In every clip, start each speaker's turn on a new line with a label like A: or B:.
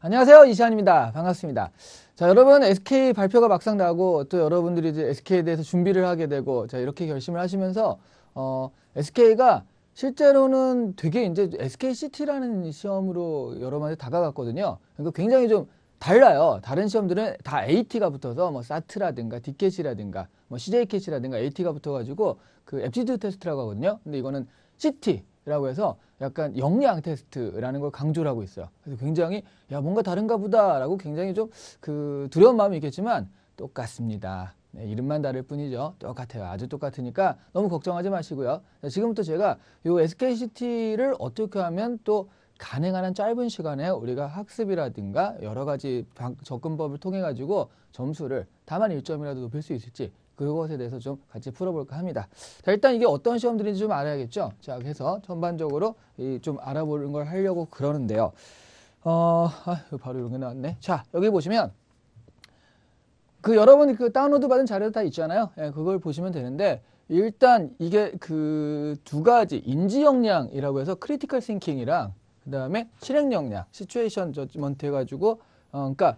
A: 안녕하세요. 이시안입니다. 반갑습니다. 자, 여러분 SK 발표가 막상 나고 또 여러분들이 이제 SK에 대해서 준비를 하게 되고 자, 이렇게 결심을 하시면서 SK가 실제로는 되게 이제 SKCT라는 시험으로 여러분한테 다가갔거든요. 그러니까 굉장히 좀 달라요. 다른 시험들은 다 AT가 붙어서 뭐 사트라든가 디켓이라든가 뭐 CJ켓이라든가 AT가 붙어가지고 그 애프티튜드 테스트라고 하거든요. 근데 이거는 CT라고 해서 약간 역량 테스트라는 걸 강조를 하고 있어요. 그래서 굉장히 야 뭔가 다른가 보다라고 굉장히 좀 그 두려운 마음이 있겠지만 똑같습니다. 네, 이름만 다를 뿐이죠. 똑같아요. 아주 똑같으니까 너무 걱정하지 마시고요. 자, 지금부터 제가 이 SKCT를 어떻게 하면 또 가능한 한 짧은 시간에 우리가 학습이라든가 여러 가지 접근법을 통해 가지고 점수를 다만 1점이라도 높일 수 있을지 그것에 대해서 좀 같이 풀어볼까 합니다. 자, 일단 이게 어떤 시험들인지 좀 알아야겠죠. 자, 그래서 전반적으로 좀 알아보는 걸 하려고 그러는데요. 바로 이런 게 나왔네. 자, 여기 보시면 그 여러분이 그 다운로드 받은 자료 다 있잖아요. 예, 그걸 보시면 되는데 일단 이게 그 두 가지 인지 역량이라고 해서 크리티컬 싱킹이랑 그 다음에 실행 역량, 시츄에이션 저지먼트 해가지고 그러니까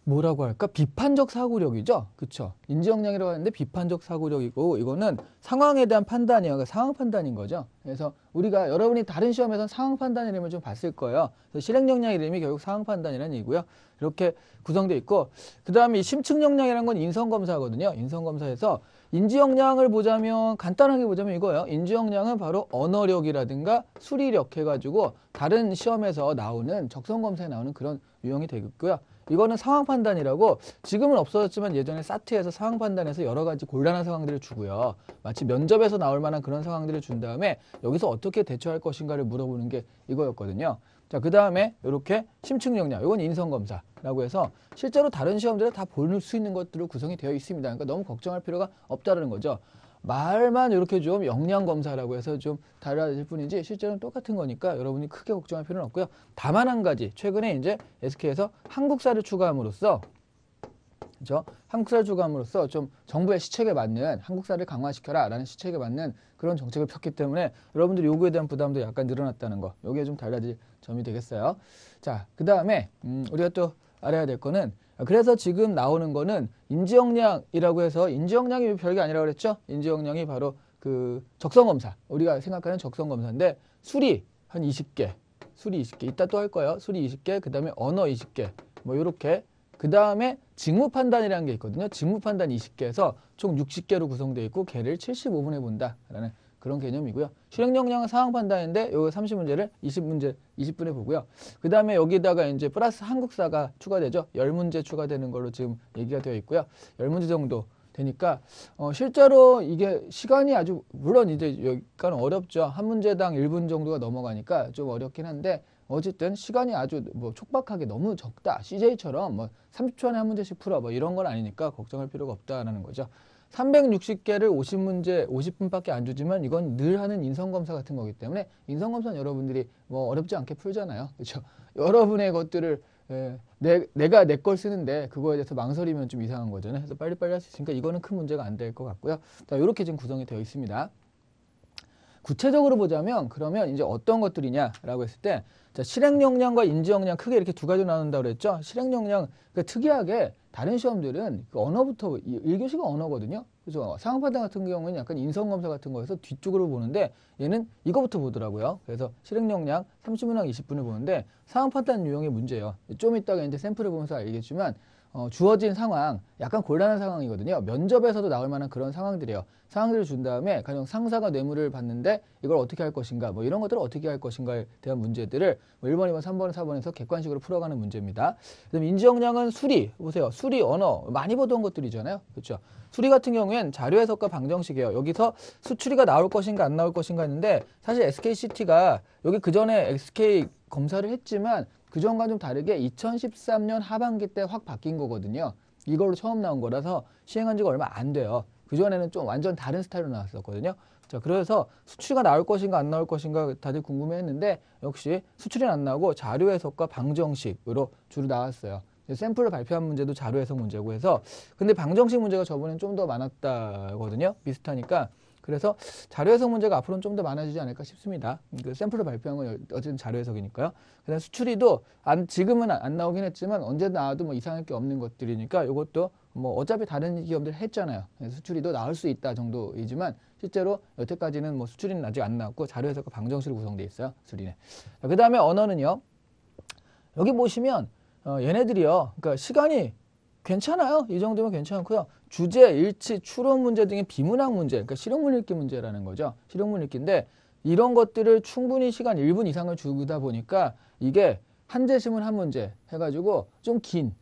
A: 뭐라고 할까? 비판적 사고력이죠. 그쵸? 인지 역량이라고 하는데 비판적 사고력이고 이거는 상황에 대한 판단이에요. 그러니까 상황 판단인 거죠. 그래서 우리가 여러분이 다른 시험에서 상황 판단 이름을 좀 봤을 거예요. 그래서 실행 역량 이름이 결국 상황 판단이라는 얘기고요. 이렇게 구성되어 있고 그 다음에 이 심층 역량이라는 건 인성 검사거든요. 인성 검사에서 인지 역량을 보자면 간단하게 보자면 이거예요. 인지 역량은 바로 언어력이라든가 수리력 해가지고 다른 시험에서 나오는 적성 검사에 나오는 그런 유형이 되겠고요. 이거는 상황 판단이라고 지금은 없어졌지만 예전에 사트에서 상황 판단에서 여러 가지 곤란한 상황들을 주고요. 마치 면접에서 나올 만한 그런 상황들을 준 다음에 여기서 어떻게 대처할 것인가를 물어보는 게 이거였거든요. 자, 그 다음에 이렇게 심층 역량, 이건 인성 검사라고 해서 실제로 다른 시험들에 다 볼 수 있는 것들로 구성이 되어 있습니다. 그러니까 너무 걱정할 필요가 없다는 거죠. 말만 이렇게 좀 역량 검사라고 해서 좀 달라질 뿐이지 실제로는 똑같은 거니까 여러분이 크게 걱정할 필요는 없고요. 다만 한 가지 최근에 이제 SK에서 한국사를 추가함으로써 그렇죠? 한국사를 추가함으로써 좀 정부의 시책에 맞는 한국사를 강화시켜라 라는 시책에 맞는 그런 정책을 폈기 때문에 여러분들 요구에 대한 부담도 약간 늘어났다는 거 요게 좀 달라질 점이 되겠어요. 자, 그 다음에 우리가 또 알아야 될 거는 그래서 지금 나오는 거는 인지역량이라고 해서 인지역량이 별게 아니라고 그랬죠? 인지역량이 바로 그 적성검사 우리가 생각하는 적성검사인데 수리 한 20개 수리 20개 이따 또 할 거예요. 수리 20개 그 다음에 언어 20개 뭐 요렇게 그 다음에 직무판단이라는 게 있거든요. 직무판단 20개에서 총 60개로 구성되어 있고 걔를 75분에 본다라는 그런 개념이고요. 실행역량은 상황판단인데 요 30문제를 20분에 보고요. 그 다음에 여기다가 이제 플러스 한국사가 추가되죠. 10문제 추가되는 걸로 지금 얘기가 되어 있고요. 10문제 정도 되니까 실제로 이게 시간이 아주 물론 이제 여기까지는 어렵죠. 한 문제당 1분 정도가 넘어가니까 좀 어렵긴 한데 어쨌든 시간이 아주 뭐 촉박하게 너무 적다. CJ처럼 뭐 30초 안에 한 문제씩 풀어 뭐 이런 건 아니니까 걱정할 필요가 없다라는 거죠. 360개를 50문제 50분밖에 안 주지만 이건 늘 하는 인성검사 같은 거기 때문에 인성검사는 여러분들이 뭐 어렵지 않게 풀잖아요. 그렇죠? 여러분의 것들을 내가 내 걸 쓰는데 그거에 대해서 망설이면 좀 이상한 거잖아요. 그래서 빨리빨리 할 수 있으니까 이거는 큰 문제가 안 될 것 같고요. 자, 이렇게 지금 구성이 되어 있습니다. 구체적으로 보자면 그러면 이제 어떤 것들이냐라고 했을 때 자, 실행 역량과 인지 역량 크게 이렇게 두 가지로 나눈다고 그랬죠. 실행 역량 그러니까 특이하게 다른 시험들은 그 언어부터 1교시가 언어거든요. 그래서 상황판단 같은 경우는 약간 인성검사 같은 거에서 뒤쪽으로 보는데 얘는 이거부터 보더라고요. 그래서 실행 역량 30분이나 20분을 보는데 상황판단 유형의 문제예요. 좀 이따가 이제 샘플을 보면서 알겠지만 주어진 상황, 약간 곤란한 상황이거든요. 면접에서도 나올 만한 그런 상황들이에요. 상황들을 준 다음에 가령 상사가 뇌물을 받는데 이걸 어떻게 할 것인가, 뭐 이런 것들을 어떻게 할 것인가에 대한 문제들을 뭐 1번, 2번, 3번, 4번에서 객관식으로 풀어가는 문제입니다. 그다음에 인지역량은 수리, 보세요. 수리, 언어, 많이 보던 것들이잖아요. 그렇죠? 수리 같은 경우엔 자료 해석과 방정식이에요. 여기서 수출이가 나올 것인가 안 나올 것인가 했는데 사실 SKCT가 여기 그 전에 SK 검사를 했지만 그전과 좀 다르게 2013년 하반기 때 확 바뀐 거거든요. 이걸로 처음 나온 거라서 시행한 지가 얼마 안 돼요. 그전에는 좀 완전 다른 스타일로 나왔었거든요. 자, 그래서 수출이 나올 것인가 안 나올 것인가 다들 궁금해했는데 역시 수출이 안 나오고 자료 해석과 방정식으로 주로 나왔어요. 샘플을 발표한 문제도 자료 해석 문제고 해서 근데 방정식 문제가 저번엔 좀 더 많았다거든요. 비슷하니까 그래서 자료 해석 문제가 앞으로는 좀 더 많아지지 않을까 싶습니다. 그 샘플을 발표한 건 어쨌든 자료 해석이니까요. 그다음 수출이도 지금은 안 나오긴 했지만 언제 나와도 뭐 이상할 게 없는 것들이니까 이것도 뭐 어차피 다른 기업들 했잖아요. 수출이도 나올 수 있다 정도이지만 실제로 여태까지는 뭐 수출이는 아직 안 나왔고 자료 해석과 방정식으로 구성되어 있어요. 수출이네. 그 다음에 언어는요. 여기 보시면 얘네들이요. 그러니까 시간이 괜찮아요. 이 정도면 괜찮고요. 주제, 일치, 추론 문제 등의 비문학 문제, 그러니까 실용문 읽기 문제라는 거죠. 실용문 읽기인데 이런 것들을 충분히 시간 1분 이상을 주다 보니까 이게 한제시문 한 문제 해가지고 좀 긴,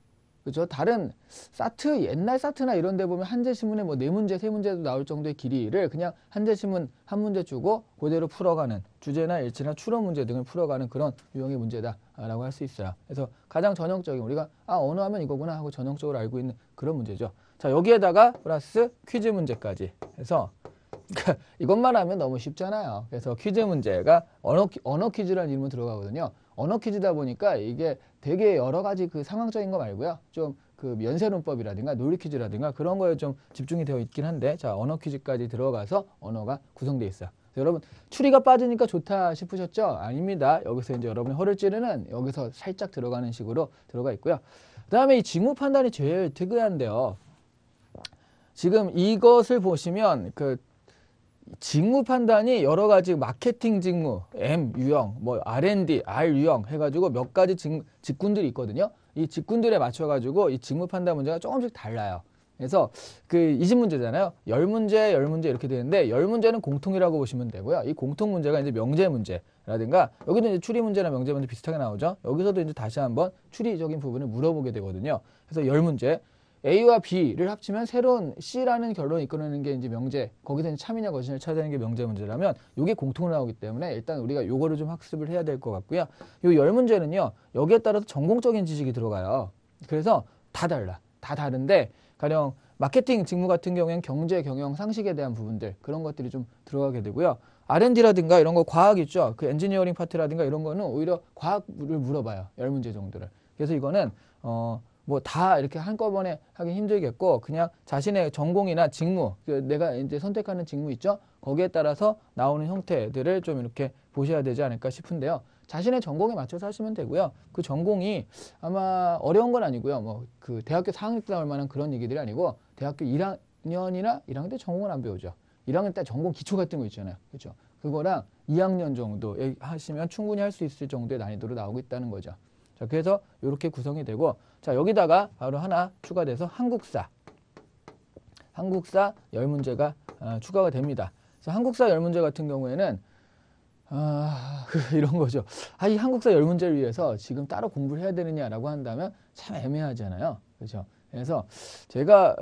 A: 그죠? 다른 사트, 옛날 사트나 이런 데 보면 한제시문에 뭐 4문제, 3문제도 나올 정도의 길이를 그냥 한제시문 한 문제 주고 그대로 풀어가는 주제나 일치나 추론 문제 등을 풀어가는 그런 유형의 문제다라고 할 수 있어요. 그래서 가장 전형적인 우리가 언어하면 이거구나 하고 전형적으로 알고 있는 그런 문제죠. 자, 여기에다가 플러스 퀴즈 문제까지 해서 이것만 하면 너무 쉽잖아요. 그래서 퀴즈 문제가 언어 퀴즈라는 이름으로 들어가거든요. 언어 퀴즈다 보니까 이게 되게 여러 가지 그 상황적인 거 말고요. 좀 그 연쇄론법이라든가 논리 퀴즈라든가 그런 거에 좀 집중이 되어 있긴 한데 자, 언어 퀴즈까지 들어가서 언어가 구성되어 있어요. 여러분 추리가 빠지니까 좋다 싶으셨죠? 아닙니다. 여기서 이제 여러분의 허를 찌르는 여기서 살짝 들어가는 식으로 들어가 있고요. 그 다음에 이 직무 판단이 제일 특이한데요. 지금 이것을 보시면 그 직무 판단이 여러 가지 마케팅 직무, M 유형, 뭐 R&D, R 유형 해가지고 몇 가지 직군들이 있거든요. 이 직군들에 맞춰가지고 이 직무 판단 문제가 조금씩 달라요. 그래서 그 20문제잖아요. 10문제, 10문제 이렇게 되는데 10문제는 공통이라고 보시면 되고요. 이 공통 문제가 이제 명제 문제라든가 여기는 이제 추리 문제나 명제 문제 비슷하게 나오죠. 여기서도 이제 다시 한번 추리적인 부분을 물어보게 되거든요. 그래서 10문제. A와 B를 합치면 새로운 C라는 결론을 이끌어내는 게 이제 명제, 거기서 이제 참이냐 거짓냐를 찾아내는 게 명제 문제라면 이게 공통으로 나오기 때문에 일단 우리가 요거를 좀 학습을 해야 될 것 같고요. 요 10문제는요, 여기에 따라서 전공적인 지식이 들어가요. 그래서 다 달라. 다 다른데, 가령 마케팅 직무 같은 경우에는 경제, 경영, 상식에 대한 부분들, 그런 것들이 좀 들어가게 되고요. R&D라든가 이런 거 과학 있죠. 그 엔지니어링 파트라든가 이런 거는 오히려 과학을 물어봐요. 10문제 정도를. 그래서 이거는, 뭐 다 이렇게 한꺼번에 하기 힘들겠고 그냥 자신의 전공이나 직무, 내가 이제 선택하는 직무 있죠? 거기에 따라서 나오는 형태들을 좀 이렇게 보셔야 되지 않을까 싶은데요. 자신의 전공에 맞춰서 하시면 되고요. 그 전공이 아마 어려운 건 아니고요. 뭐 그 대학교 4학년 때 나올 만한 그런 얘기들이 아니고 대학교 1학년이나 1학년 때 전공을 안 배우죠. 1학년 때 전공 기초 같은 거 있잖아요. 그렇죠? 그거랑 2학년 정도 하시면 충분히 할 수 있을 정도의 난이도로 나오고 있다는 거죠. 자, 그래서 이렇게 구성이 되고 자, 여기다가 바로 하나 추가돼서 한국사 10문제가 추가가 됩니다. 그래서 한국사 10문제 같은 경우에는 이런 거죠. 이 한국사 10문제를 위해서 지금 따로 공부를 해야 되느냐라고 한다면 참 애매하잖아요. 그렇죠? 그래서 제가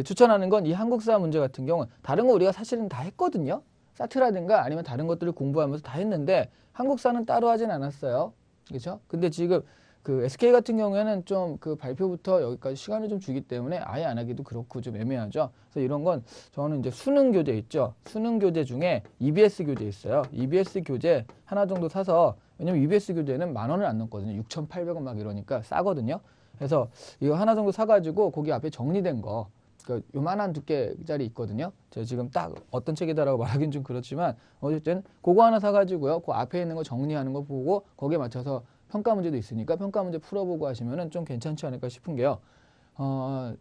A: 추천하는 건 이 한국사 문제 같은 경우는 다른 거 우리가 사실은 다 했거든요. 사트라든가 아니면 다른 것들을 공부하면서 다 했는데 한국사는 따로 하진 않았어요. 그렇죠? 근데 지금 그 SK 같은 경우에는 좀 그 발표부터 여기까지 시간을 좀 주기 때문에 아예 안 하기도 그렇고 좀 애매하죠. 그래서 이런 건 저는 이제 수능 교재 있죠. 수능 교재 중에 EBS 교재 있어요. EBS 교재 하나 정도 사서 왜냐면 EBS 교재는 10,000원을 안 넘거든요. 6,800원 막 이러니까 싸거든요. 그래서 이거 하나 정도 사가지고 거기 앞에 정리된 거 그 요만한 두께짜리 있거든요. 제가 지금 딱 어떤 책이다라고 말하기는 좀 그렇지만 어쨌든 그거 하나 사가지고요. 그 앞에 있는 거 정리하는 거 보고 거기에 맞춰서 평가 문제도 있으니까 평가 문제 풀어보고 하시면은 좀 괜찮지 않을까 싶은 게요.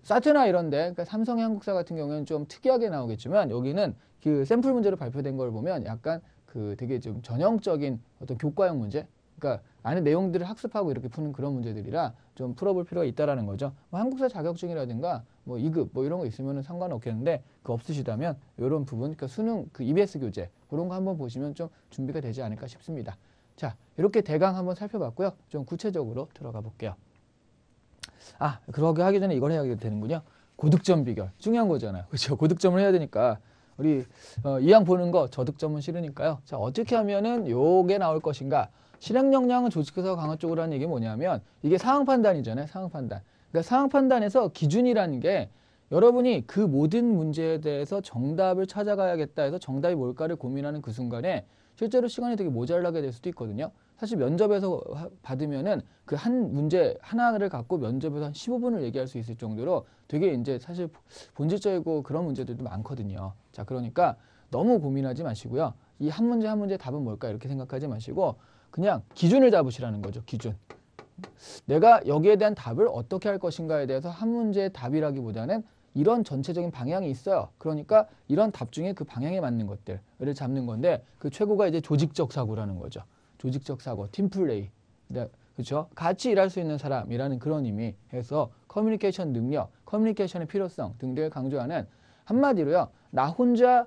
A: 사트나 이런데 그러니까 삼성의 한국사 같은 경우에는 좀 특이하게 나오겠지만 여기는 그 샘플 문제로 발표된 걸 보면 약간 그 되게 좀 전형적인 어떤 교과형 문제, 그러니까 안에 내용들을 학습하고 이렇게 푸는 그런 문제들이라 좀 풀어볼 필요가 있다라는 거죠. 뭐 한국사 자격증이라든가 뭐 2급 뭐 이런 거 있으면은 상관없겠는데 그 없으시다면 이런 부분, 그러니까 수능 그 EBS 교재 그런 거 한번 보시면 좀 준비가 되지 않을까 싶습니다. 자, 이렇게 대강 한번 살펴봤고요. 좀 구체적으로 들어가 볼게요. 그러게 하기 전에 이걸 해야 되는군요. 고득점 비결. 중요한 거잖아요. 그렇죠? 고득점을 해야 되니까 우리 이왕 보는 거 저득점은 싫으니까요. 자, 어떻게 하면은 요게 나올 것인가? 실행 역량은 조직에서 강화 쪽으로 하는 얘기 뭐냐면 이게 상황 판단이잖아요. 상황 판단. 그러니까 상황 판단에서 기준이라는 게 여러분이 그 모든 문제에 대해서 정답을 찾아가야겠다 해서 정답이 뭘까를 고민하는 그 순간에 실제로 시간이 되게 모자라게 될 수도 있거든요. 사실 면접에서 받으면은 그 한 문제 하나를 갖고 면접에서 한 15분을 얘기할 수 있을 정도로 되게 이제 사실 본질적이고 그런 문제들도 많거든요. 자, 그러니까 너무 고민하지 마시고요. 이 한 문제 한 문제 답은 뭘까 이렇게 생각하지 마시고 그냥 기준을 잡으시라는 거죠. 기준. 내가 여기에 대한 답을 어떻게 할 것인가에 대해서 한 문제의 답이라기보다는 이런 전체적인 방향이 있어요. 그러니까 이런 답 중에 그 방향에 맞는 것들을 잡는 건데 그 최고가 이제 조직적 사고라는 거죠. 조직적 사고, 팀플레이. 그렇죠? 같이 일할 수 있는 사람이라는 그런 의미에서 커뮤니케이션 능력, 커뮤니케이션의 필요성 등등을 강조하는 한마디로요. 나 혼자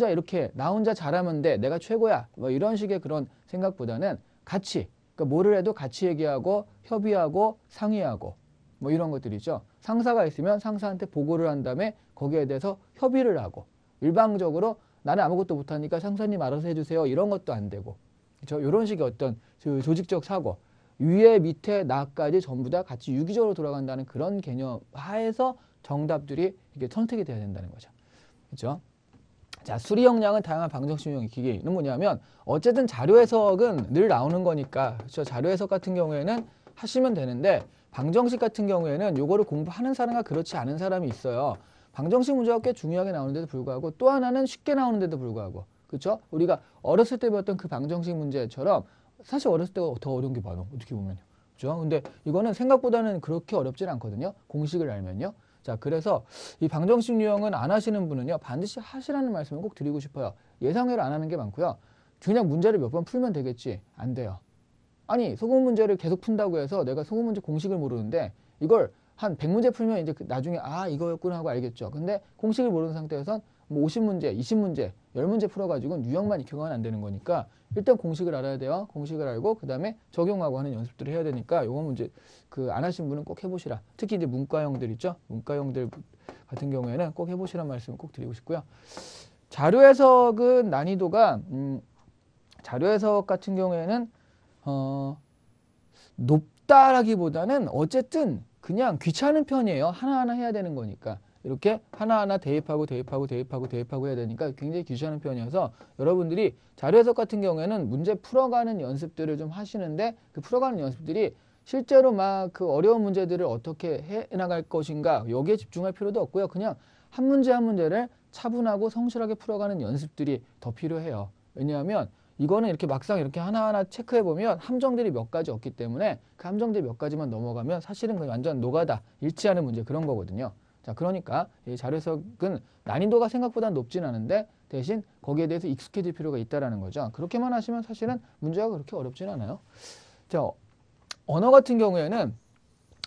A: 이렇게 나 혼자 잘하면 돼. 내가 최고야. 뭐 이런 식의 그런 생각보다는 같이 그러니까 뭐를 해도 같이 얘기하고 협의하고 상의하고 뭐 이런 것들이죠. 상사가 있으면 상사한테 보고를 한 다음에 거기에 대해서 협의를 하고 일방적으로 나는 아무것도 못하니까 상사님 알아서 해주세요. 이런 것도 안 되고 그렇죠? 이런 식의 어떤 조직적 사고 위에 밑에 나까지 전부 다 같이 유기적으로 돌아간다는 그런 개념 하에서 정답들이 이게 선택이 돼야 된다는 거죠. 그렇죠? 자, 수리 역량은 다양한 방정식 유형 익히기는 뭐냐면 어쨌든 자료 해석은 늘 나오는 거니까 그렇죠? 자료 해석 같은 경우에는 하시면 되는데 방정식 같은 경우에는 요거를 공부하는 사람과 그렇지 않은 사람이 있어요. 방정식 문제가 꽤 중요하게 나오는데도 불구하고 또 하나는 쉽게 나오는데도 불구하고 그렇죠? 우리가 어렸을 때 배웠던 그 방정식 문제처럼 사실 어렸을 때가 더 어려운 게 많아. 어떻게 보면요. 그렇죠? 근데 이거는 생각보다는 그렇게 어렵진 않거든요. 공식을 알면요. 자, 그래서 이 방정식 유형은 안 하시는 분은요. 반드시 하시라는 말씀을 꼭 드리고 싶어요. 예상외로 안 하는 게 많고요. 그냥 문제를 몇 번 풀면 되겠지. 안 돼요. 아니, 소금 문제를 계속 푼다고 해서 내가 소금 문제 공식을 모르는데 이걸 한 100문제 풀면 이제 나중에 아, 이거였구나 하고 알겠죠. 근데 공식을 모르는 상태에선 뭐 50문제, 20문제, 10문제 풀어가지고는 유형만 익혀가면 안 되는 거니까 일단 공식을 알아야 돼요. 공식을 알고 그 다음에 적용하고 하는 연습들을 해야 되니까 요거 문제 안 하신 분은 꼭 해보시라. 특히 이제 문과형들 있죠. 문과형들 같은 경우에는 꼭 해보시라는 말씀을 꼭 드리고 싶고요. 자료 해석은 난이도가 자료 해석 같은 경우에는 높다라기보다는 어쨌든 그냥 귀찮은 편이에요. 하나하나 해야 되는 거니까. 이렇게 하나하나 대입하고 해야 되니까 굉장히 귀찮은 편이어서 여러분들이 자료 해석 같은 경우에는 문제 풀어가는 연습들을 좀 하시는데 그 풀어가는 연습들이 실제로 막 그 어려운 문제들을 어떻게 해 나갈 것인가 여기에 집중할 필요도 없고요. 그냥 한 문제 한 문제를 차분하고 성실하게 풀어가는 연습들이 더 필요해요. 왜냐하면 이거는 이렇게 막상 이렇게 하나하나 체크해보면 함정들이 몇 가지 없기 때문에 그 함정들이 몇 가지만 넘어가면 사실은 그냥 완전 노가다, 일치하는 문제 그런 거거든요. 자, 그러니까 이 자료 해석은 난이도가 생각보다 높진 않은데 대신 거기에 대해서 익숙해질 필요가 있다는 거죠. 그렇게만 하시면 사실은 문제가 그렇게 어렵진 않아요. 자, 언어 같은 경우에는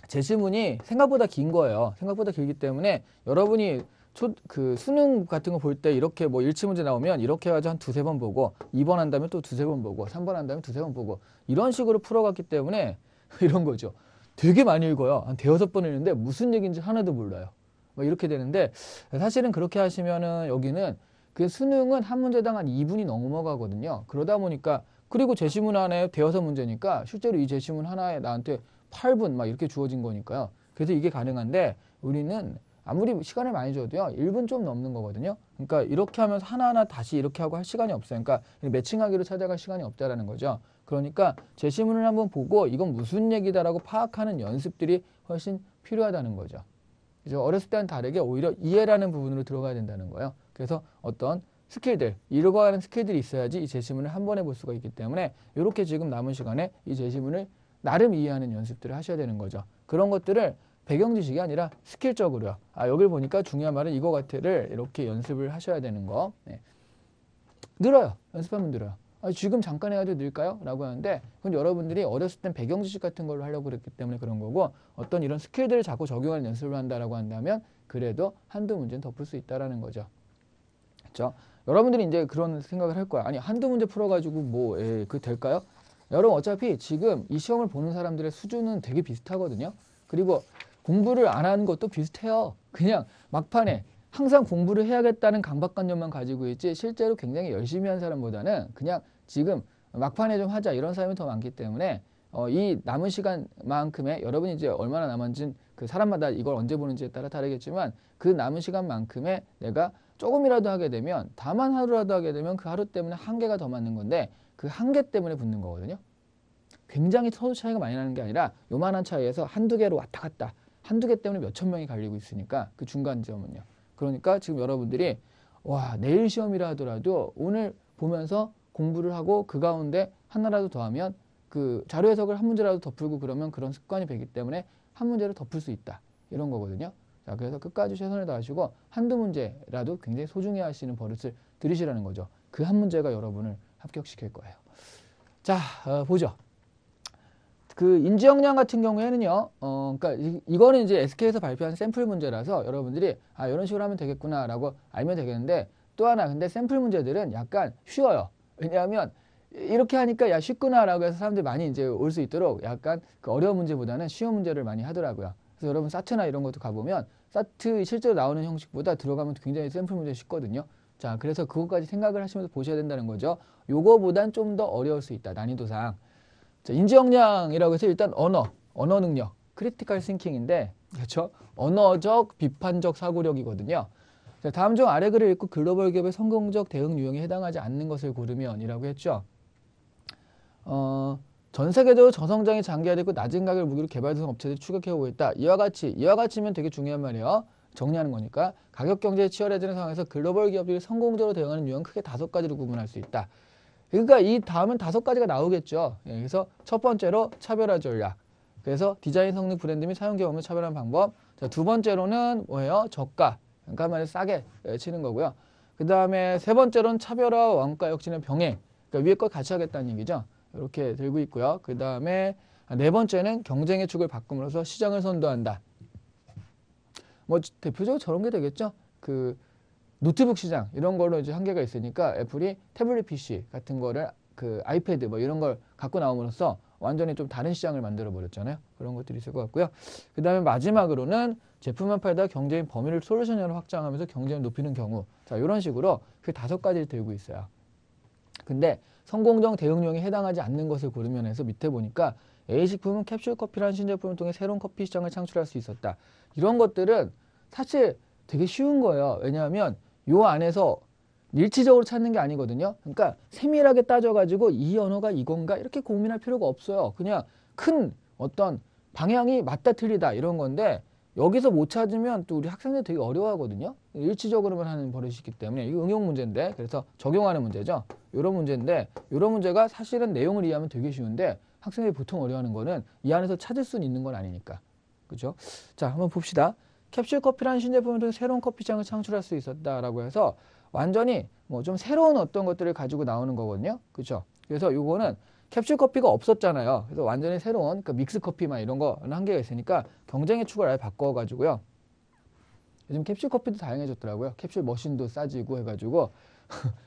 A: 제시문이 생각보다 긴 거예요. 생각보다 길기 때문에 여러분이 그 수능 같은 거 볼 때 이렇게 뭐 일치 문제 나오면 이렇게 해가지고 한 두세 번 보고 2번 한다면 또 두세 번 보고 3번 한다면 두세 번 보고 이런 식으로 풀어갔기 때문에 이런 거죠. 되게 많이 읽어요. 한 대여섯 번 읽는데 무슨 얘기인지 하나도 몰라요. 뭐 이렇게 되는데 사실은 그렇게 하시면은 여기는 그 수능은 한 문제당 한 2분이 넘어가거든요. 그러다 보니까 그리고 제시문 안에 대여섯 문제니까 실제로 이 제시문 하나에 나한테 8분 막 이렇게 주어진 거니까요. 그래서 이게 가능한데 우리는 아무리 시간을 많이 줘도요. 1분 좀 넘는 거거든요. 그러니까 이렇게 하면서 하나하나 다시 이렇게 하고 할 시간이 없어요. 그러니까 매칭하기로 찾아갈 시간이 없다라는 거죠. 그러니까 제시문을 한번 보고 이건 무슨 얘기다라고 파악하는 연습들이 훨씬 필요하다는 거죠. 그래서 어렸을 때와는 다르게 오히려 이해라는 부분으로 들어가야 된다는 거예요. 그래서 어떤 스킬들, 읽어가는 스킬들이 있어야지 이 제시문을 한 번에 볼 수가 있기 때문에 이렇게 지금 남은 시간에 이 제시문을 나름 이해하는 연습들을 하셔야 되는 거죠. 그런 것들을 배경 지식이 아니라 스킬적으로요. 아, 여길 보니까 중요한 말은 이거 같아를 이렇게 연습을 하셔야 되는 거. 네. 늘어요. 연습하면 늘어요. 아, 지금 잠깐 해가지고 늘까요? 라고 하는데 그건 여러분들이 어렸을 땐 배경 지식 같은 걸로 하려고 그랬기 때문에 그런 거고 어떤 이런 스킬들을 자꾸 적용하는 연습을 한다라고 한다면 그래도 한두 문제는 더 풀 수 있다라는 거죠. 그렇죠? 여러분들이 이제 그런 생각을 할 거야. 아니, 한두 문제 풀어가지고 뭐, 그 될까요? 여러분 어차피 지금 이 시험을 보는 사람들의 수준은 되게 비슷하거든요. 그리고 공부를 안 하는 것도 비슷해요. 그냥 막판에 항상 공부를 해야겠다는 강박관념만 가지고 있지 실제로 굉장히 열심히 한 사람보다는 그냥 지금 막판에 좀 하자 이런 사람이 더 많기 때문에 이 남은 시간만큼의 여러분이 이제 얼마나 남았는지 그 사람마다 이걸 언제 보는지에 따라 다르겠지만 그 남은 시간만큼에 내가 조금이라도 하게 되면 다만 하루라도 하게 되면 그 하루 때문에 한계가 더 맞는 건데 그 한계 때문에 붙는 거거든요. 굉장히 서로 차이가 많이 나는 게 아니라 요만한 차이에서 한두 개로 왔다 갔다 한두 개 때문에 몇천 명이 갈리고 있으니까 그 중간 점은요. 그러니까 지금 여러분들이 와, 내일 시험이라 하더라도 오늘 보면서 공부를 하고 그 가운데 하나라도 더 하면 그 자료 해석을 한 문제라도 더 풀고 그러면 그런 습관이 배기 때문에 한 문제를 더 풀 수 있다. 이런 거거든요. 자, 그래서 끝까지 최선을 다하시고 한두 문제라도 굉장히 소중히 하시는 버릇을 들이시라는 거죠. 그 한 문제가 여러분을 합격시킬 거예요. 자, 보죠. 그 인지 역량 같은 경우에는요, 그러니까 이거는 이제 SK에서 발표한 샘플 문제라서 여러분들이 아, 이런 식으로 하면 되겠구나라고 알면 되겠는데 또 하나 근데 샘플 문제들은 약간 쉬워요. 왜냐하면 이렇게 하니까 야 쉽구나라고 해서 사람들이 많이 이제 올 수 있도록 약간 그 어려운 문제보다는 쉬운 문제를 많이 하더라고요. 그래서 여러분 사트나 이런 것도 가보면 사트 실제로 나오는 형식보다 들어가면 굉장히 샘플 문제 쉽거든요. 자, 그래서 그것까지 생각을 하시면서 보셔야 된다는 거죠. 요거보단 좀 더 어려울 수 있다, 난이도상. 자, 인지 역량이라고 해서 일단 언어 능력, 크리티컬 싱킹인데, 그렇죠? 언어적, 비판적 사고력이거든요. 자, 다음 중 아래 글을 읽고 글로벌 기업의 성공적 대응 유형에 해당하지 않는 것을 고르면이라고 했죠. 전 세계적으로 저성장이 장기화되고 낮은 가격 무기로 개발된 업체들이 추격해오고 있다. 이와 같이면 되게 중요한 말이에요. 정리하는 거니까 가격 경제에 치열해지는 상황에서 글로벌 기업들이 성공적으로 대응하는 유형은 크게 5가지로 구분할 수 있다. 그러니까 이 다음은 5가지가 나오겠죠. 예, 그래서 첫 번째로 차별화 전략. 그래서 디자인 성능 브랜드 및 사용 경험을 차별하는 방법. 자, 두 번째로는 뭐예요? 저가. 그러니까 말해 싸게 치는 거고요. 그 다음에 세 번째로는 차별화 원가 혁신의 병행. 그러니까 위에 걸 같이 하겠다는 얘기죠. 이렇게 들고 있고요. 그 다음에 네 번째는 경쟁의 축을 바꿈으로써 시장을 선도한다. 뭐 대표적으로 저런 게 되겠죠. 그 노트북 시장 이런 걸로 이제 한계가 있으니까 애플이 태블릿 PC 같은 거를 그 아이패드 뭐 이런 걸 갖고 나옴으로써 완전히 좀 다른 시장을 만들어 버렸잖아요. 그런 것들이 있을 것 같고요. 그 다음에 마지막으로는 제품만 팔다 경쟁인 범위를 솔루션으로 확장하면서 경쟁을 높이는 경우. 자, 이런 식으로 그 5가지를 들고 있어요. 근데 성공적 대응용에 해당하지 않는 것을 고르면 해서 밑에 보니까 A식품은 캡슐 커피라는 신제품을 통해 새로운 커피 시장을 창출할 수 있었다. 이런 것들은 사실 되게 쉬운 거예요. 왜냐하면 요 안에서 일치적으로 찾는 게 아니거든요. 그러니까 세밀하게 따져가지고 이 언어가 이건가 이렇게 고민할 필요가 없어요. 그냥 큰 어떤 방향이 맞다 틀리다 이런 건데 여기서 못 찾으면 또 우리 학생들 되게 어려워하거든요. 일치적으로만 하는 버릇이 있기 때문에 이거 응용 문제인데 그래서 적용하는 문제죠. 이런 문제인데 이런 문제가 사실은 내용을 이해하면 되게 쉬운데 학생들이 보통 어려워하는 거는 이 안에서 찾을 수는 있는 건 아니니까. 그죠? 자, 한번 봅시다. 캡슐 커피라는 신제품을 통해 새로운 커피장을 창출할 수 있었다라고 해서 완전히 뭐 좀 새로운 어떤 것들을 가지고 나오는 거거든요. 그렇죠? 그래서 요거는 캡슐 커피가 없었잖아요. 그래서 완전히 새로운 그 믹스 커피만 이런 거는 한계가 있으니까 경쟁의 축을 아예 바꿔가지고요. 요즘 캡슐 커피도 다양해졌더라고요. 캡슐 머신도 싸지고 해가지고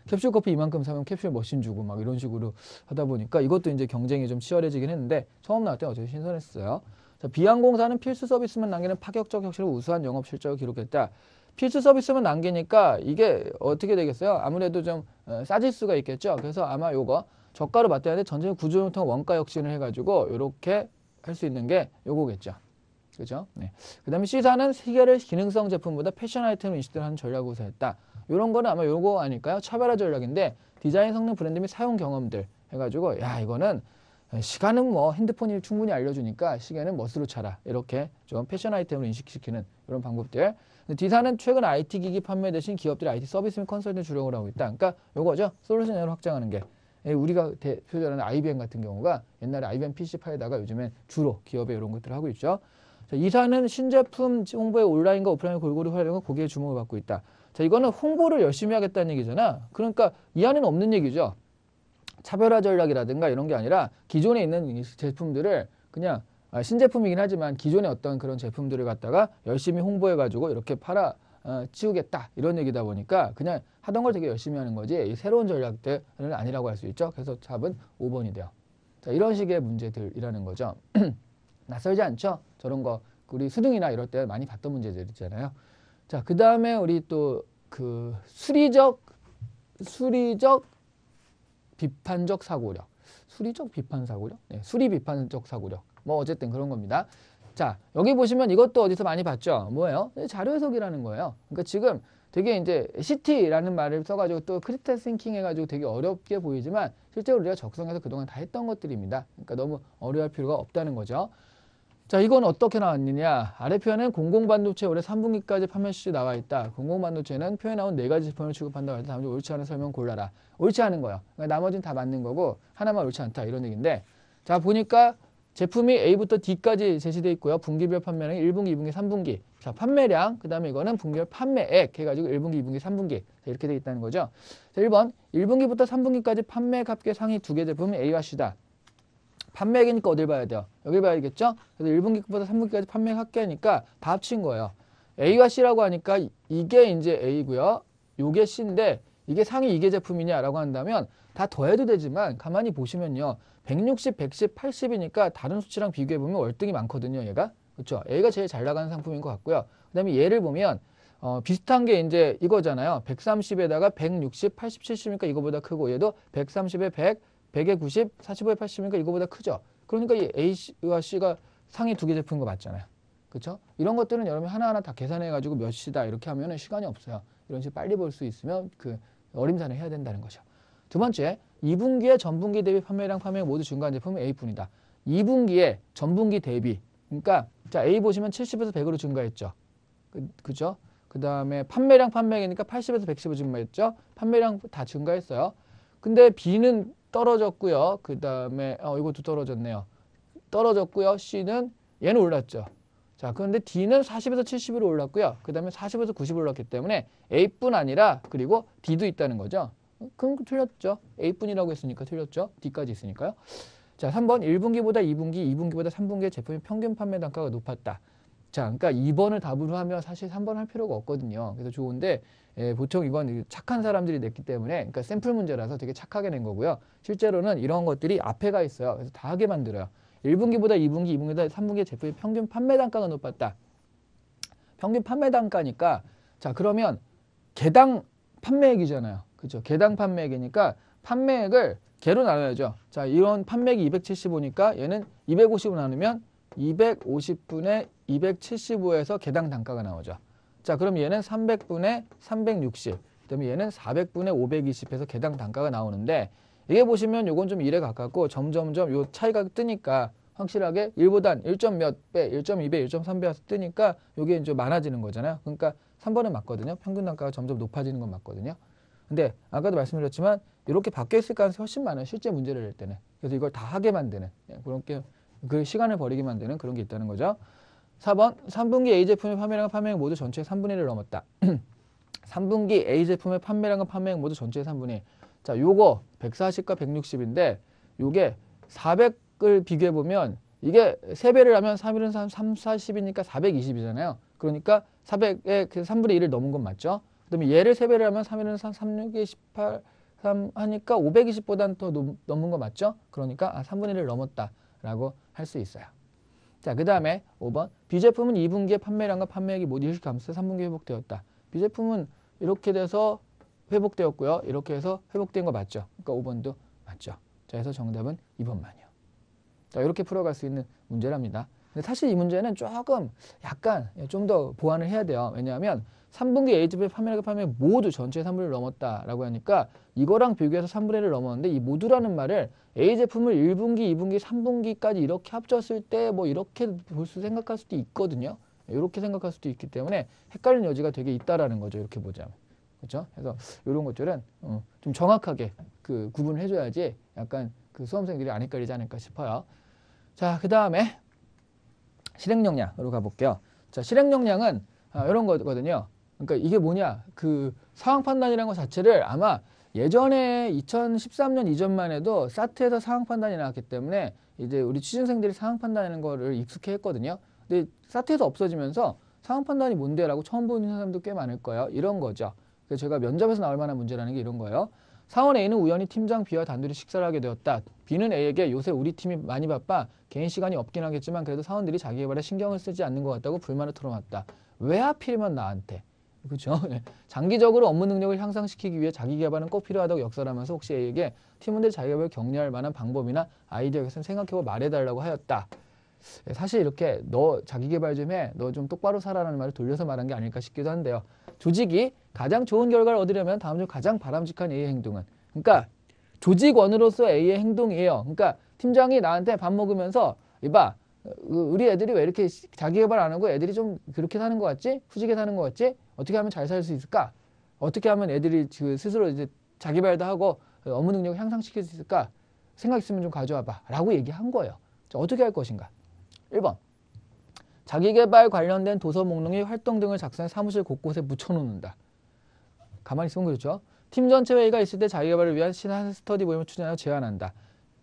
A: 캡슐 커피 이만큼 사면 캡슐 머신 주고 막 이런 식으로 하다 보니까 이것도 이제 경쟁이 좀 치열해지긴 했는데 처음 나올 때 어쨌든 신선했어요. 자, 비항공사는 필수 서비스만 남기는 파격적 혁신을 우수한 영업 실적을 기록했다. 필수 서비스만 남기니까 이게 어떻게 되겠어요? 아무래도 좀 싸질 수가 있겠죠. 그래서 아마 요거 저가로 맞대야 돼 전체적인 구조를 통한 원가 혁신을 해가지고 이렇게 할 수 있는 게 요거겠죠. 그죠? 네. 그 다음에 C사는 시계를 기능성 제품보다 패션 아이템을 인식하는 전략을 구사했다. 이런 거는 아마 요거 아닐까요? 차별화 전략인데 디자인 성능 브랜드 및 사용 경험들 해가지고 야 이거는 시간은 뭐 핸드폰이 충분히 알려주니까 시계는 멋으로 차라 이렇게 좀 패션 아이템을 인식시키는 이런 방법들. D사는 최근 IT 기기 판매 대신 기업들이 IT 서비스 및 컨설팅 주력을 하고 있다. 그러니까 요거죠. 솔루션으로 확장하는 게. 우리가 대표적으로 IBM 같은 경우가 옛날에 IBM PC 팔다가 요즘엔 주로 기업에 이런 것들을 하고 있죠. 자, 이사는 신제품 홍보에 온라인과 오프라인을 골고루 활용해 고객의 주목을 받고 있다. 자, 이거는 홍보를 열심히 하겠다는 얘기잖아. 그러니까 이 안에는 없는 얘기죠. 차별화 전략이라든가 이런 게 아니라 기존에 있는 제품들을 그냥 신제품이긴 하지만 기존의 어떤 그런 제품들을 갖다가 열심히 홍보해가지고 이렇게 팔아 치우겠다 이런 얘기다 보니까 그냥 하던 걸 되게 열심히 하는 거지 이 새로운 전략들은 아니라고 할 수 있죠. 그래서 답은 5번이 돼요. 자, 이런 식의 문제들이라는 거죠. 낯설지 않죠? 저런 거 우리 수능이나 이럴 때 많이 봤던 문제들 있잖아요. 자, 그 다음에 우리 또 그 수리적 비판적 사고력. 수리적 비판 사고력? 네, 수리 비판적 사고력. 뭐 어쨌든 그런 겁니다. 자, 여기 보시면 이것도 어디서 많이 봤죠? 뭐예요? 자료 해석이라는 거예요. 그러니까 지금 되게 이제 CT라는 말을 써가지고 또 크리티컬 싱킹 해가지고 되게 어렵게 보이지만 실제로 우리가 적성해서 그동안 다 했던 것들입니다. 그러니까 너무 어려워할 필요가 없다는 거죠. 자, 이건 어떻게 나왔느냐. 아래 표현은 공공반도체 올해 3분기까지 판매 수치 나와 있다. 공공반도체는 표에 나온 4가지 제품을 취급한다고 할 때 다음 중 옳지 않은 설명 골라라. 옳지 않은 거예요. 그러니까 나머지는 다 맞는 거고 하나만 옳지 않다 이런 얘기인데, 자 보니까 제품이 A부터 D까지 제시되어 있고요. 분기별 판매량이 1분기, 2분기, 3분기. 자, 판매량, 그 다음에 이거는 분기별 판매액 해가지고 1분기, 2분기, 3분기 이렇게 되어 있다는 거죠. 자, 1번 1분기부터 3분기까지 판매액 합계 상위 2개 제품은 A와 C다. 판매액이니까 어딜 봐야 돼요? 여길 봐야겠죠? 그래서 1분기부터 3분기까지 판매액 합계니까 다 합친 거예요. A와 C라고 하니까 이게 이제 A고요. 요게 C인데 이게 상위 2개 제품이냐라고 한다면 다 더해도 되지만 가만히 보시면요. 160, 110, 80이니까 다른 수치랑 비교해보면 월등히 많거든요. 얘가. 그렇죠? A가 제일 잘 나가는 상품인 것 같고요. 그 다음에 얘를 보면 비슷한 게 이제 이거잖아요. 130에다가 160, 80, 70이니까 이거보다 크고 얘도 130에 100, 100에 90, 45에 80이니까 이거보다 크죠. 그러니까 이 A와 C가 상위 2개 제품인 거 맞잖아요. 그렇죠? 이런 것들은 여러분이 하나하나 다 계산해가지고 몇 시다 이렇게 하면은 시간이 없어요. 이런 식으로 빨리 볼 수 있으면 그 어림산을 해야 된다는 거죠. 두 번째, 2분기에 전분기 대비 판매량 판매액 모두 증가한 제품은 A뿐이다. 2분기에 전분기 대비. 그러니까 자 A 보시면 70에서 100으로 증가했죠. 그죠? 그 다음에 판매량 판매액이니까 80에서 110으로 증가했죠. 판매량 다 증가했어요. 근데 B는 떨어졌고요. 그 다음에 이것도 떨어졌네요. 떨어졌고요. C는 얘는 올랐죠. 자, 그런데 D는 40에서 70으로 올랐고요. 그 다음에 40에서 90으로 올랐기 때문에 A뿐 아니라 그리고 D도 있다는 거죠. 그럼 틀렸죠. A뿐이라고 했으니까 틀렸죠. D까지 있으니까요. 자, 3번 1분기보다 2분기, 2분기보다 3분기의 제품의 평균 판매 단가가 높았다. 자, 그러니까 2번을 답으로 하면 사실 3번 할 필요가 없거든요. 그래서 좋은데 보통 이건 착한 사람들이 냈기 때문에 그러니까 샘플 문제라서 되게 착하게 낸 거고요. 실제로는 이런 것들이 앞에 가 있어요. 그래서 다 하게 만들어요. 1분기보다 2분기, 2분기보다 3분기의 제품의 평균 판매 단가가 높았다. 평균 판매 단가니까 자, 그러면 개당 판매액이잖아요. 그렇죠? 개당 판매액이니까 판매액을 개로 나눠야죠. 자, 이런 판매액이 275니까 얘는 250으로 나누면 250분의 275에서 개당 단가가 나오죠. 자, 그럼 얘는 300분의 360. 그다음에 얘는 400분의 520에서 개당 단가가 나오는데 이게 보시면 요건 좀 1에 가깝고 점점점 요 차이가 뜨니까 확실하게 1보단 1점 몇 배, 1.2배, 1.3배 뜨니까 요게 이제 많아지는 거잖아요. 그러니까 3번은 맞거든요. 평균 단가가 점점 높아지는 건 맞거든요. 근데 아까도 말씀드렸지만 이렇게 바뀌어 있을 가능성이 훨씬 많아요. 실제 문제를 낼 때는. 그래서 이걸 다 하게 만드는 그렇게 그 시간을 버리게 만드는 그런 게 있다는 거죠. 4번 3분기 A 제품의 판매량과 판매액 모두 전체의 3분의 1을 넘었다. 3분기 A 제품의 판매량과 판매액 모두 전체의 3분의 1. 자, 요거 140과 160인데 요게 400을 비교해 보면 이게 3배를 하면 3일은 3, 40이니까 420이잖아요. 그러니까 400의 그 3분의 1을 넘은 건 맞죠? 그다음에 얘를 3배를 하면 3일은 3, 6, 18, 3 하니까 520보다는 더 넘은 거 맞죠? 그러니까 3분의 1을 넘었다라고 할 수 있어요. 자, 그 다음에 5번 B제품은 2분기에 판매량과 판매액이 모두 일시 감소해 3분기에 회복되었다. B제품은 이렇게 돼서 회복되었고요. 이렇게 해서 회복된 거 맞죠? 그러니까 5번도 맞죠. 자, 그래서 정답은 2번만이요. 자, 이렇게 풀어갈 수 있는 문제랍니다. 근데 사실 이 문제는 조금 약간 좀 더 보완을 해야 돼요. 왜냐하면 3분기 A제품의 판매량과 판매액 모두 전체의 3분의 1을 넘었다라고 하니까 이거랑 비교해서 3분의 1을 넘었는데 이 모두라는 말을 A제품을 1분기, 2분기, 3분기까지 이렇게 합쳤을 때 뭐 이렇게 볼 수 생각할 수도 있거든요. 이렇게 생각할 수도 있기 때문에 헷갈리는 여지가 되게 있다라는 거죠. 이렇게 보자면. 그렇죠? 그래서 이런 것들은 좀 정확하게 그 구분을 해줘야지 약간 그 수험생들이 안 헷갈리지 않을까 싶어요. 자, 그 다음에 실행역량으로 가볼게요. 자, 실행역량은 이런 거거든요. 그러니까 이게 뭐냐? 그 상황 판단이라는 것 자체를 아마 예전에 2013년 이전만 해도 사트에서 상황 판단이 나왔기 때문에 이제 우리 취준생들이 상황 판단하는 거를 익숙해 했거든요. 근데 사트에서 없어지면서 상황 판단이 뭔데라고 처음 보는 사람도 꽤 많을 거예요. 이런 거죠. 그래서 제가 면접에서 나올 만한 문제라는 게 이런 거예요. 사원 A는 우연히 팀장 B와 단둘이 식사를 하게 되었다. B는 A에게 요새 우리 팀이 많이 바빠 개인 시간이 없긴 하겠지만 그래도 사원들이 자기 개발에 신경을 쓰지 않는 것 같다고 불만을 털어놨다. 왜 하필이면 나한테? 그렇죠? 장기적으로 업무 능력을 향상시키기 위해 자기 개발은 꼭 필요하다고 역설하면서 혹시 A에게 팀원들이 자기 개발을 격려할 만한 방법이나 아이디어가 있으면 생각해보고 말해달라고 하였다. 사실 이렇게 너 자기 개발 좀 해. 너 좀 똑바로 살아라는 말을 돌려서 말한 게 아닐까 싶기도 한데요. 조직이 가장 좋은 결과를 얻으려면 다음 중 가장 바람직한 A의 행동은? 그러니까 조직원으로서 A의 행동이에요. 그러니까 팀장이 나한테 밥 먹으면서 이봐 우리 애들이 왜 이렇게 자기 개발 안 하고 애들이 좀 그렇게 사는 것 같지? 후지게 사는 것 같지? 어떻게 하면 잘 살 수 있을까? 어떻게 하면 애들이 그 스스로 이제 자기 개발도 하고 업무 능력을 향상시킬 수 있을까? 생각 있으면 좀 가져와봐. 라고 얘기한 거예요. 자, 어떻게 할 것인가? 1번. 자기개발 관련된 도서 목록의 활동 등을 작성해 사무실 곳곳에 묻혀놓는다. 가만히 있으면 그렇죠. 팀 전체 회의가 있을 때 자기개발을 위한 신한 스터디 모임을 추진하여 제안한다.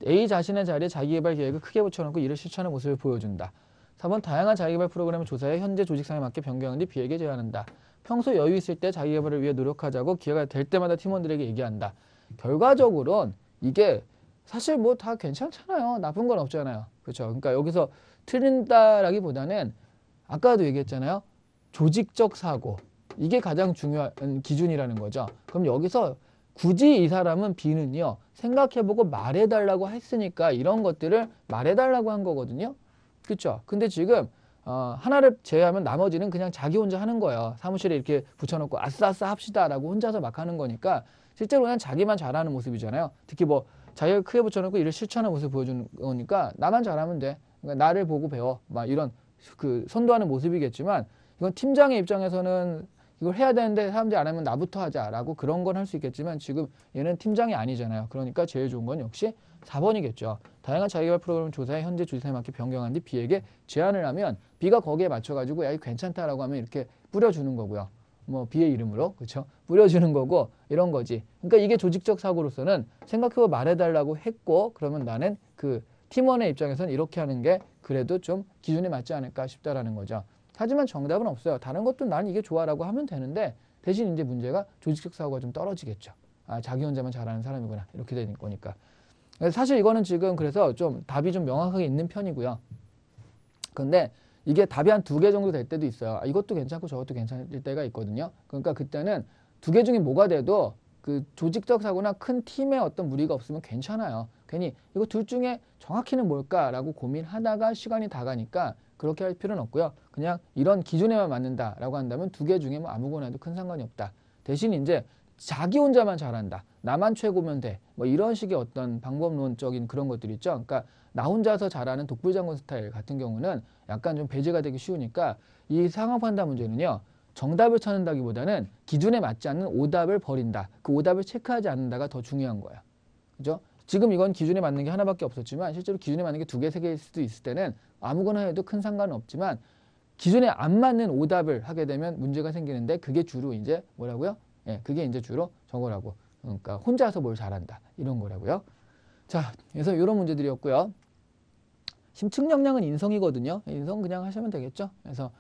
A: A 자신의 자리에 자기개발 계획을 크게 붙여놓고 이를 실천하는 모습을 보여준다. 4번 다양한 자기개발 프로그램을 조사해 현재 조직상에 맞게 변경한 뒤 B에게 제안한다. 평소 여유 있을 때 자기개발을 위해 노력하자고 기회가 될 때마다 팀원들에게 얘기한다. 결과적으로는 이게 사실 뭐 다 괜찮잖아요. 나쁜 건 없잖아요. 그렇죠. 그러니까 여기서 틀린다라기보다는 아까도 얘기했잖아요. 조직적 사고. 이게 가장 중요한 기준이라는 거죠. 그럼 여기서 굳이 이 사람은 B는요. 생각해보고 말해달라고 했으니까 이런 것들을 말해달라고 한 거거든요. 그렇죠. 근데 지금 하나를 제외하면 나머지는 그냥 자기 혼자 하는 거예요. 사무실에 이렇게 붙여놓고 아싸아싸 합시다 라고 혼자서 막 하는 거니까 실제로 그냥 자기만 잘하는 모습이잖아요. 특히 뭐 자기가 크게 붙여놓고 일을 실천하는 모습을 보여주는 거니까 나만 잘하면 돼. 그러니까 나를 보고 배워. 막 이런 그 선도하는 모습이겠지만 이건 팀장의 입장에서는 이걸 해야 되는데 사람들이 안 하면 나부터 하자라고 그런 건 할 수 있겠지만 지금 얘는 팀장이 아니잖아요. 그러니까 제일 좋은 건 역시 4번이겠죠. 다양한 자기개발 프로그램 조사에 현재 주사에 맞게 변경한 뒤 B에게 제안을 하면 B가 거기에 맞춰가지고 야 이거 괜찮다라고 하면 이렇게 뿌려주는 거고요. 뭐 B의 이름으로 그렇죠? 뿌려주는 거고 이런 거지. 그러니까 이게 조직적 사고로서는 생각해보고 말해달라고 했고 그러면 나는 그 팀원의 입장에서는 이렇게 하는 게 그래도 좀 기준에 맞지 않을까 싶다라는 거죠. 하지만 정답은 없어요. 다른 것도 난 이게 좋아라고 하면 되는데 대신 이제 문제가 조직적 사고가 좀 떨어지겠죠. 아, 자기 혼자만 잘하는 사람이구나. 이렇게 되는 거니까. 사실 이거는 지금 그래서 좀 답이 좀 명확하게 있는 편이고요. 근데 이게 답이 한 2개 정도 될 때도 있어요. 아, 이것도 괜찮고 저것도 괜찮을 때가 있거든요. 그러니까 그때는 2개 중에 뭐가 돼도 그 조직적 사고나 큰 팀에 어떤 무리가 없으면 괜찮아요. 괜히 이거 둘 중에 정확히는 뭘까라고 고민하다가 시간이 다 가니까 그렇게 할 필요는 없고요. 그냥 이런 기준에만 맞는다라고 한다면 2개 중에 뭐 아무거나 해도 큰 상관이 없다. 대신 이제 자기 혼자만 잘한다. 나만 최고면 돼. 뭐 이런 식의 어떤 방법론적인 그런 것들이 있죠. 그러니까 나 혼자서 잘하는 독불장군 스타일 같은 경우는 약간 좀 배제가 되기 쉬우니까 이 상황 판단 문제는요. 정답을 찾는다기보다는 기준에 맞지 않는 오답을 버린다. 그 오답을 체크하지 않는다가 더 중요한 거예요. 그죠? 지금 이건 기준에 맞는 게 하나밖에 없었지만 실제로 기준에 맞는 게 2개, 3개일 수도 있을 때는 아무거나 해도 큰 상관은 없지만 기준에 안 맞는 오답을 하게 되면 문제가 생기는데 그게 주로 이제 뭐라고요? 예, 그게 이제 주로 저거라고. 그러니까 혼자서 뭘 잘한다. 이런 거라고요. 자, 그래서 이런 문제들이었고요. 심층 역량은 인성이거든요. 인성 그냥 하시면 되겠죠. 그래서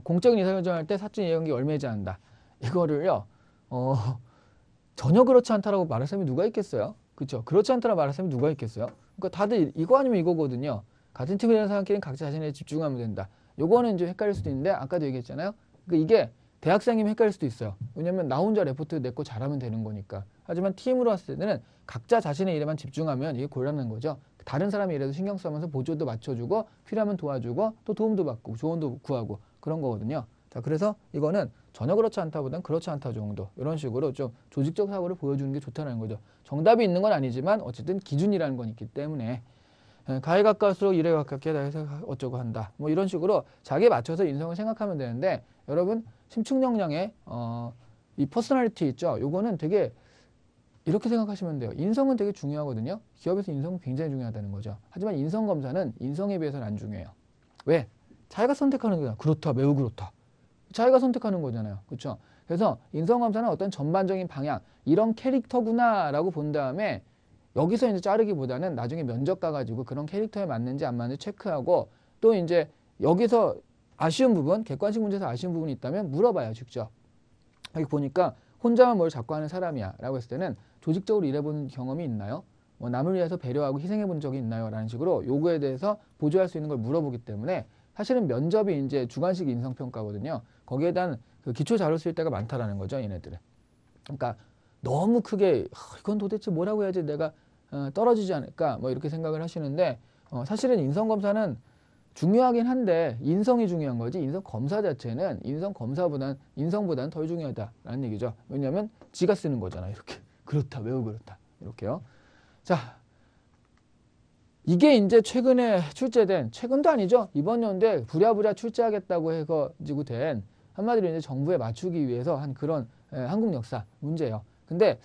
A: 공적인 의사결정할 때 사적 이해관계 열매지 않는다. 이거를요. 전혀 그렇지 않다라고 말할 사람이 누가 있겠어요? 그렇죠? 그렇지 않다라고 말할 사람이 누가 있겠어요? 그러니까 다들 이거 아니면 이거거든요. 같은 팀에 있는 사람끼리는 각자 자신에 집중하면 된다. 요거는 이제 헷갈릴 수도 있는데 아까도 얘기했잖아요. 그러니까 이게 대학생이면 헷갈릴 수도 있어요. 왜냐면 나 혼자 레포트 냈고 잘하면 되는 거니까. 하지만 팀으로 왔을 때는 각자 자신의 일에만 집중하면 이게 곤란한 거죠. 다른 사람의 일에도 신경 쓰면서 보조도 맞춰주고 필요하면 도와주고 또 도움도 받고 조언도 구하고 그런 거거든요. 자, 그래서 이거는 전혀 그렇지 않다보다는 그렇지 않다 정도 이런 식으로 좀 조직적 사고를 보여주는 게 좋다는 거죠. 정답이 있는 건 아니지만 어쨌든 기준이라는 건 있기 때문에 가에 가까울수록 일에 가깝게 해서 어쩌고 한다. 뭐 이런 식으로 자기에 맞춰서 인성을 생각하면 되는데 여러분 심층 역량의 이 퍼스널리티 있죠. 요거는 되게 이렇게 생각하시면 돼요. 인성은 되게 중요하거든요. 기업에서 인성은 굉장히 중요하다는 거죠. 하지만 인성 검사는 인성에 비해서는 안 중요해요. 왜? 자기가 선택하는 거잖아. 그렇다, 매우 그렇다. 자기가 선택하는 거잖아요. 그렇죠? 그래서 인성 검사는 어떤 전반적인 방향, 이런 캐릭터구나라고 본 다음에 여기서 이제 자르기보다는 나중에 면접 가가지고 그런 캐릭터에 맞는지 안 맞는지 체크하고 또 이제 여기서 아쉬운 부분, 객관식 문제에서 아쉬운 부분이 있다면 물어봐요, 직접. 여기 보니까 혼자만 뭘 자꾸 하는 사람이야 라고 했을 때는 조직적으로 일해본 경험이 있나요? 뭐 남을 위해서 배려하고 희생해본 적이 있나요? 라는 식으로 요구에 대해서 보조할 수 있는 걸 물어보기 때문에 사실은 면접이 이제 주관식 인성평가거든요. 거기에 대한 그 기초 자료를 쓸 때가 많다라는 거죠, 얘네들은. 그러니까 너무 크게 이건 도대체 뭐라고 해야지 내가 떨어지지 않을까 뭐 이렇게 생각을 하시는데 사실은 인성검사는 중요하긴 한데 인성이 중요한 거지 인성 검사 자체는 인성 검사보다는 인성보다는 덜 중요하다라는 얘기죠. 왜냐하면 지가 쓰는 거잖아. 이렇게 그렇다 매우 그렇다 이렇게요. 자 이게 이제 최근에 출제된, 최근도 아니죠. 이번 연도에 부랴부랴 출제하겠다고 해가지고 된, 한마디로 이제 정부에 맞추기 위해서 한 그런 한국 역사 문제예요. 근데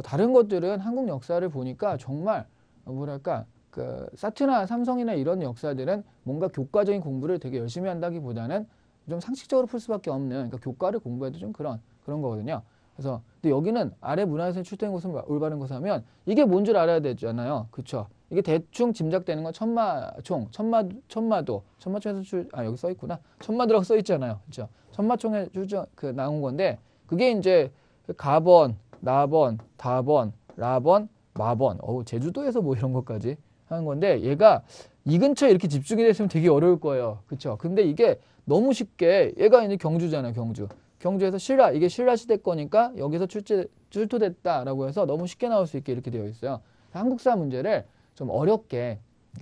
A: 다른 것들은 한국 역사를 보니까 정말 뭐랄까 그 사트나 삼성이나 이런 역사들은 뭔가 교과적인 공부를 되게 열심히 한다기보다는 좀 상식적으로 풀 수밖에 없는, 그러니까 교과를 공부해도 좀 그런 거거든요. 그래서 근데 여기는 아래 문화에서 출제된 것은 올바른 것을 하면 이게 뭔 줄 알아야 되잖아요. 그쵸? 이게 대충 짐작되는 건 천마총, 천마총에서 여기 써 있구나. 천마도라고 써 있잖아요. 그쵸? 천마총에 나온 건데 그게 이제 가번, 나번, 다번, 라번, 마번. 제주도에서 뭐 이런 것까지 하는 건데 얘가 이 근처에 이렇게 집중이 됐으면 되게 어려울 거예요. 그쵸? 근데 이게 너무 쉽게 얘가 이제 경주잖아요. 경주에서 신라, 이게 신라 시대 거니까 여기서 출토됐다라고 해서 너무 쉽게 나올 수 있게 이렇게 되어 있어요. 한국사 문제를 좀 어렵게,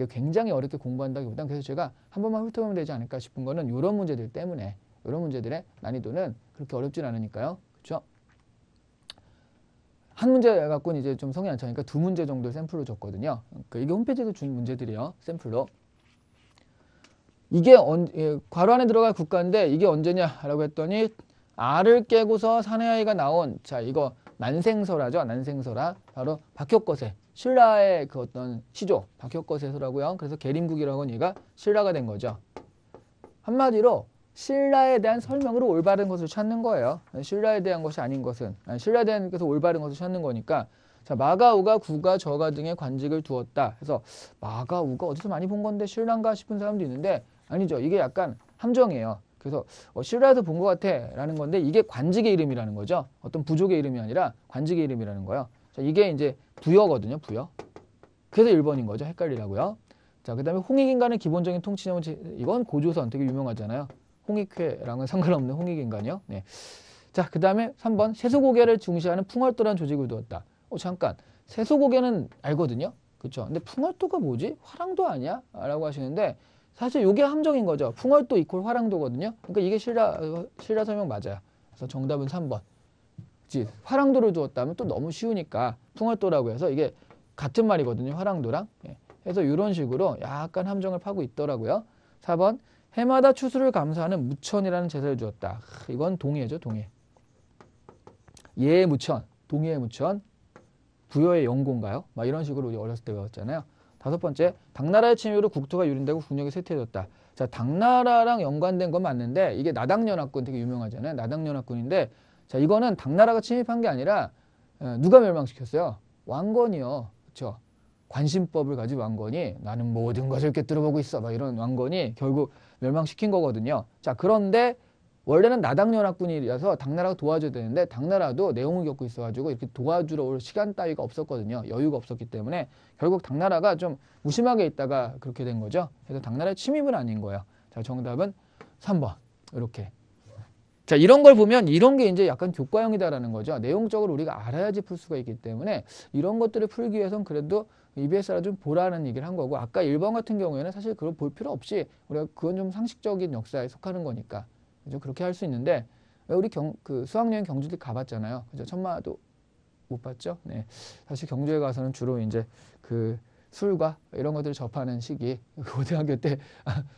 A: 굉장히 어렵게 공부한다기보다는 그래서 제가 한 번만 훑어보면 되지 않을까 싶은 거는 이런 문제들 때문에, 이런 문제들의 난이도는 그렇게 어렵진 않으니까요. 그렇죠? 한 문제 갖고는 이제 좀 성이 안 차니까 두 문제 정도 샘플로 줬거든요. 이게 홈페이지에서 준 문제들이에요. 샘플로. 이게 괄호 안에 들어갈 국가인데 이게 언제냐라고 했더니 알을 깨고서 사내아이가 나온, 자 이거 난생설화죠. 난생설화. 바로 박혁거세. 신라의 그 어떤 시조 박혁거세서라고요. 그래서 계림국이라고 하는 얘가 신라가 된 거죠. 한마디로 신라에 대한 설명으로 올바른 것을 찾는 거예요. 신라에 대한 것이 아닌 것은, 신라에 대한 것을 올바른 것을 찾는 거니까. 자, 마가, 우가, 구가, 저가 등의 관직을 두었다. 그래서 마가, 우가 어디서 많이 본 건데 신라인가 싶은 사람도 있는데 아니죠. 이게 약간 함정이에요. 그래서 신라에서 본 것 같아 라는 건데 이게 관직의 이름이라는 거죠. 어떤 부족의 이름이 아니라 관직의 이름이라는 거예요. 자, 이게 이제 부여거든요. 부여. 그래서 1번인 거죠. 헷갈리라고요. 자, 그 다음에 홍익인간의 기본적인 통치념은, 이건 고조선 되게 유명하잖아요. 홍익회랑은 상관없는 홍익인간이요. 네. 자, 그 다음에 3번 세소고개를 중시하는 풍월도라는 조직을 두었다. 잠깐, 세소고개는 알거든요. 그렇죠? 근데 풍월도가 뭐지? 화랑도 아니야? 라고 하시는데 사실 이게 함정인 거죠. 풍월도 이퀄 화랑도거든요. 그러니까 이게 신라 설명 맞아요. 그래서 정답은 3번. 그치? 화랑도를 두었다면 또 너무 쉬우니까 풍월도라고 해서 이게 같은 말이거든요. 화랑도랑. 예. 그래서 이런 식으로 약간 함정을 파고 있더라고요. 4번. 해마다 추수를 감사하는 무천이라는 제사를 주었다. 이건 동해죠. 동해. 예의 무천, 동해의 무천, 부여의 영고인가요? 막 이런 식으로 우리 어렸을 때 배웠잖아요. 5번째, 당나라의 침입으로 국토가 유린되고 국력이 쇠퇴해졌다. 자, 당나라랑 연관된 건 맞는데 이게 나당연합군 되게 유명하잖아요. 나당연합군인데 자, 이거는 당나라가 침입한 게 아니라 누가 멸망시켰어요? 왕건이요. 그렇죠? 관심법을 가지고 왕건이 나는 모든 것을 꿰뚫어보고 있어. 막 이런 왕건이 결국 멸망시킨 거거든요. 자, 그런데 원래는 나당연합군이라서 당나라가 도와줘야 되는데 당나라도 내용을 겪고 있어가지고 이렇게 도와주러 올 시간 따위가 없었거든요. 여유가 없었기 때문에 결국 당나라가 좀 무심하게 있다가 그렇게 된 거죠. 그래서 당나라의 침입은 아닌 거예요. 자, 정답은 3번. 이렇게. 자, 이런 걸 보면 이런 게 이제 약간 교과형이다라는 거죠. 내용적으로 우리가 알아야지 풀 수가 있기 때문에 이런 것들을 풀기 위해서는 그래도 EBS라 좀 보라는 얘기를 한 거고 아까 1번 같은 경우에는 사실 그걸 볼 필요 없이 우리가 그건 좀 상식적인 역사에 속하는 거니까 그죠? 그렇게 할 수 있는데 우리 그 수학여행 경주들 가봤잖아요. 그죠? 천마도 못 봤죠? 네. 사실 경주에 가서는 주로 이제 그 술과 이런 것들을 접하는 시기 고등학교 때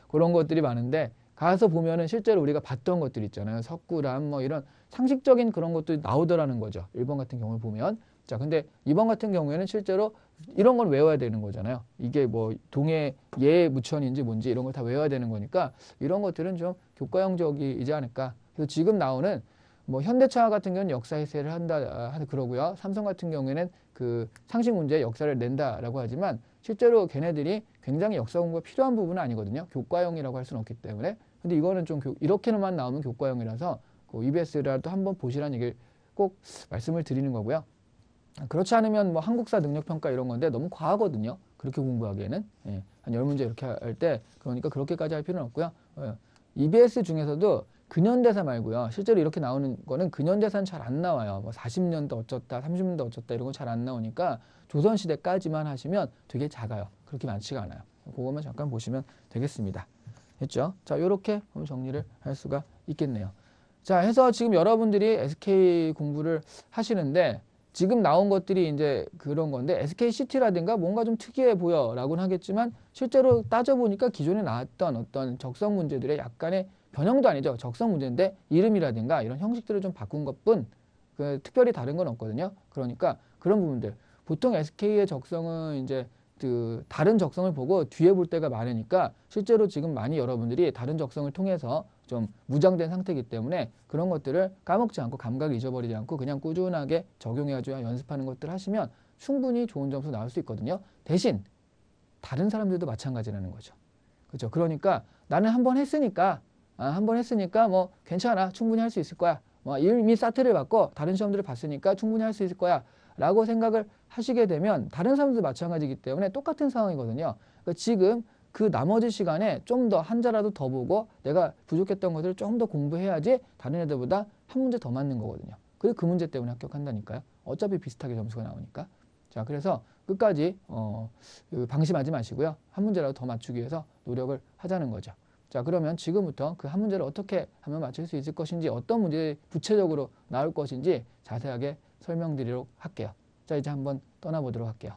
A: 그런 것들이 많은데 가서 보면은 실제로 우리가 봤던 것들 있잖아요. 석굴암 뭐 이런 상식적인 그런 것들이 나오더라는 거죠. 1번 같은 경우를 보면. 자, 근데 2번 같은 경우에는 실제로 이런 걸 외워야 되는 거잖아요. 이게 뭐 동해 예무천인지 뭔지 이런 걸 다 외워야 되는 거니까 이런 것들은 좀 교과형적이지 않을까. 그래서 지금 나오는 뭐 현대차 같은 경우는 역사 해설을 한다 그러고요. 삼성 같은 경우에는 그 상식 문제 역사를 낸다라고 하지만 실제로 걔네들이 굉장히 역사 공부가 필요한 부분은 아니거든요. 교과형이라고 할 수는 없기 때문에. 근데 이거는 좀 이렇게만 나오면 교과형이라서 그 EBS라도 한번 보시라는 얘기를 꼭 말씀을 드리는 거고요. 그렇지 않으면 뭐 한국사 능력평가 이런 건데 너무 과하거든요. 그렇게 공부하기에는. 예. 한 10문제 이렇게 할 때 그러니까 그렇게까지 할 필요는 없고요. EBS 중에서도 근현대사 말고요. 실제로 이렇게 나오는 거는 근현대사는 잘 안 나와요. 뭐 40년대 어쩌다, 30년대 어쩌다 이런 거 잘 안 나오니까 조선시대까지만 하시면 되게 작아요. 그렇게 많지가 않아요. 그것만 잠깐 보시면 되겠습니다. 됐죠? 자, 요렇게 정리를 할 수가 있겠네요. 자, 해서 지금 여러분들이 SK 공부를 하시는데 지금 나온 것들이 이제 그런 건데 SKCT라든가 뭔가 좀 특이해 보여라고는 하겠지만 실제로 따져보니까 기존에 나왔던 어떤 적성 문제들의 약간의 변형도 아니죠. 적성 문제인데 이름이라든가 이런 형식들을 좀 바꾼 것뿐 특별히 다른 건 없거든요. 그러니까 그런 부분들 보통 SK의 적성은 이제 그 다른 적성을 보고 뒤에 볼 때가 많으니까 실제로 지금 많이 여러분들이 다른 적성을 통해서 좀 무장된 상태이기 때문에 그런 것들을 까먹지 않고 감각을 잊어버리지 않고 그냥 꾸준하게 적용해가지고 연습하는 것들 하시면 충분히 좋은 점수 나올 수 있거든요. 대신 다른 사람들도 마찬가지라는 거죠. 그렇죠. 그러니까 나는 한 번 했으니까 뭐 괜찮아, 충분히 할 수 있을 거야. 뭐 이미 사트를 받고 다른 시험들을 봤으니까 충분히 할 수 있을 거야 라고 생각을 하시게 되면 다른 사람들도 마찬가지이기 때문에 똑같은 상황이거든요. 그러니까 지금 그 나머지 시간에 좀 더 한 자라도 더 보고 내가 부족했던 것을 좀 더 공부해야지 다른 애들보다 한 문제 더 맞는 거거든요. 그리고 그 문제 때문에 합격한다니까요. 어차피 비슷하게 점수가 나오니까. 자, 그래서 끝까지 방심하지 마시고요. 한 문제라도 더 맞추기 위해서 노력을 하자는 거죠. 자, 그러면 지금부터 그 한 문제를 어떻게 하면 맞출 수 있을 것인지, 어떤 문제 구체적으로 나올 것인지 자세하게 설명드리도록 할게요. 자, 이제 한번 떠나보도록 할게요.